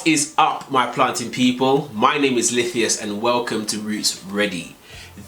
What is up, my planting people? My name is Lithius and welcome to Roots Ready.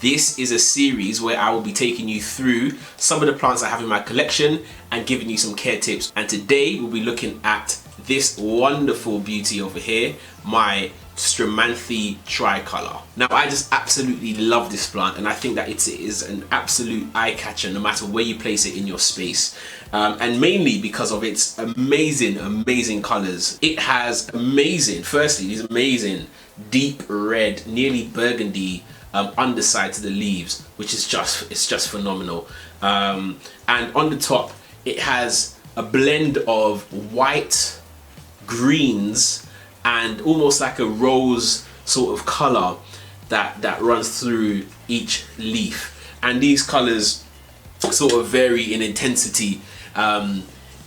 This is a series where I will be taking you through some of the plants I have in my collection and giving you some care tips. And today we'll be looking at this wonderful beauty over here, my Stromanthe Tricolour. Now, I just absolutely love this plant, and I think that it is an absolute eye catcher no matter where you place it in your space, and mainly because of its amazing colors. It has firstly these amazing deep red, nearly burgundy underside to the leaves, which is just phenomenal. And on the top it has a blend of white, greens, and almost like a rose sort of color that runs through each leaf. And these colors sort of vary in intensity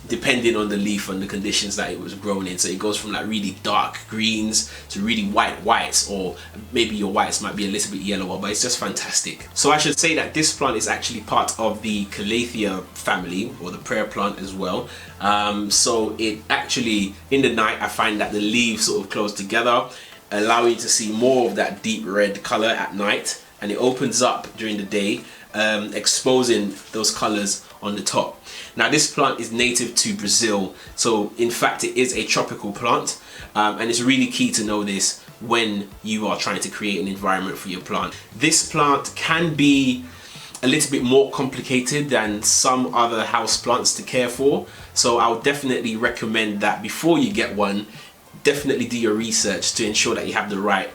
depending on the leaf and the conditions that it was grown in. So it goes from like really dark greens to really whites, or maybe your whites might be a little bit yellower, but it's just fantastic. So I should say that this plant is actually part of the Calathea family, or the prayer plant as well. So it actually, in the night, I find that the leaves sort of close together, allowing you to see more of that deep red color at night, and it opens up during the day, exposing those colors on the top. Now, this plant is native to Brazil, so in fact it is a tropical plant, and it's really key to know this when you are trying to create an environment for your plant. This plant can be a little bit more complicated than some other house plants to care for, so I would definitely recommend that before you get one, definitely do your research to ensure that you have the right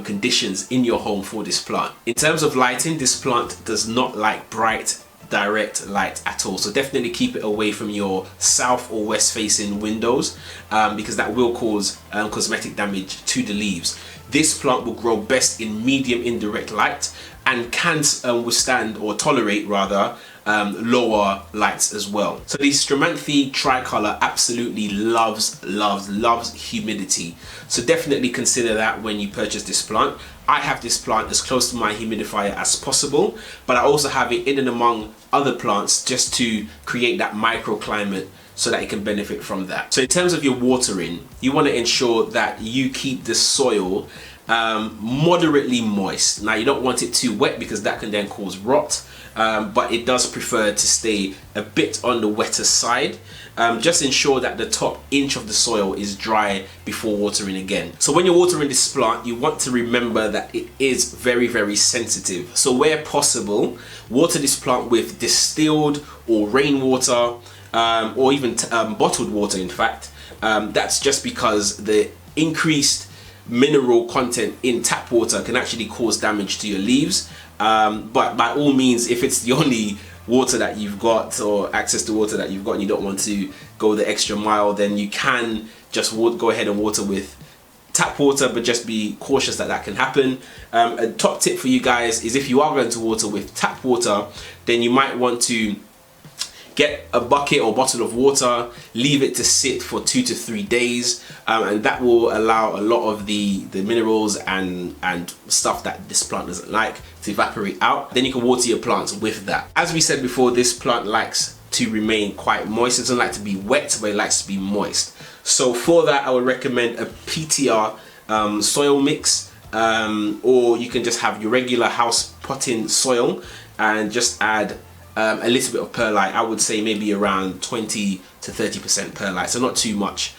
conditions in your home for this plant. In terms of lighting, this plant does not like bright direct light at all, so definitely keep it away from your south or west facing windows, because that will cause cosmetic damage to the leaves. This plant will grow best in medium indirect light and can withstand, or tolerate rather, lower lights as well. So the Stromanthe Tricolour absolutely loves humidity, so definitely consider that when you purchase this plant. I have this plant as close to my humidifier as possible, but I also have it in and among other plants just to create that microclimate so that it can benefit from that. So in terms of your watering, you want to ensure that you keep the soil moderately moist. Now, you don't want it too wet because that can then cause rot, but it does prefer to stay a bit on the wetter side. Just ensure that the top inch of the soil is dry before watering again. So when you're watering this plant, you want to remember that it is very sensitive. So where possible, water this plant with distilled or rainwater, or even bottled water, in fact. That's just because the increased mineral content in tap water can actually cause damage to your leaves, but by all means, if it's the only water that you've got, or access to water that you've got, and you don't want to go the extra mile, then you can just go ahead and water with tap water, but just be cautious that that can happen. A top tip for you guys is, if you are going to water with tap water, then you might want to get a bucket or bottle of water, leave it to sit for 2 to 3 days, and that will allow a lot of the minerals and stuff that this plant doesn't like to evaporate out. Then you can water your plants with that. As we said before, this plant likes to remain quite moist. It doesn't like to be wet, but it likes to be moist. So for that, I would recommend a PTR soil mix, or you can just have your regular house potting soil and just add a little bit of perlite. I would say maybe around 20 to 30% perlite, so not too much,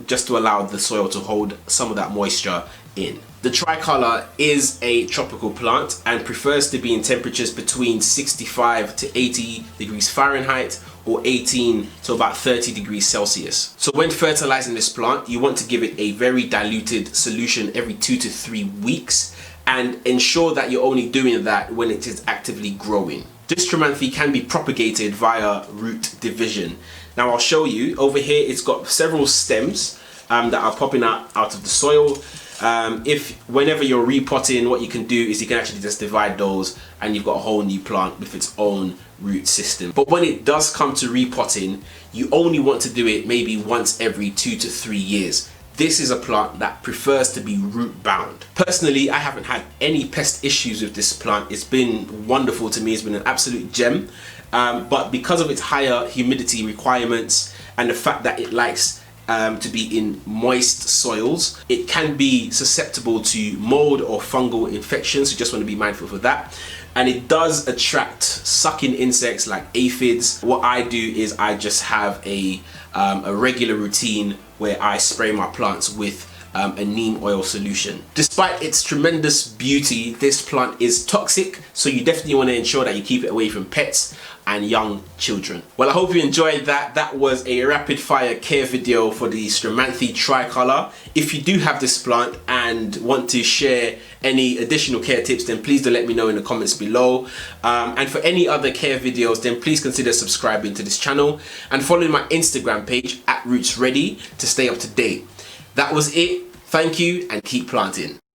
just to allow the soil to hold some of that moisture in. The Tricolour is a tropical plant and prefers to be in temperatures between 65 to 80 degrees Fahrenheit, or 18 to about 30 degrees Celsius. So when fertilizing this plant, you want to give it a very diluted solution every 2 to 3 weeks, and ensure that you're only doing that when it is actively growing. This Stromanthe can be propagated via root division. Now, I'll show you over here. It's got several stems that are popping out of the soil. Whenever you're repotting, what you can do is you can actually just divide those, and you've got a whole new plant with its own root system. But when it does come to repotting, you only want to do it maybe once every 2 to 3 years. This is a plant that prefers to be root bound. Personally, I haven't had any pest issues with this plant. It's been wonderful to me. It's been an absolute gem. But because of its higher humidity requirements and the fact that it likes to be in moist soils. It can be susceptible to mold or fungal infections, so just want to be mindful for that. And it does attract sucking insects like aphids. What I do is I just have a regular routine where I spray my plants with a neem oil solution. Despite its tremendous beauty, this plant is toxic, so you definitely want to ensure that you keep it away from pets and young children. Well, I hope you enjoyed that. That was a rapid fire care video for the Stromanthe Tricolour. If you do have this plant and want to share any additional care tips, then please do let me know in the comments below. And for any other care videos, then please consider subscribing to this channel and following my Instagram page @RootsReady to stay up to date. That was it. Thank you and keep planting.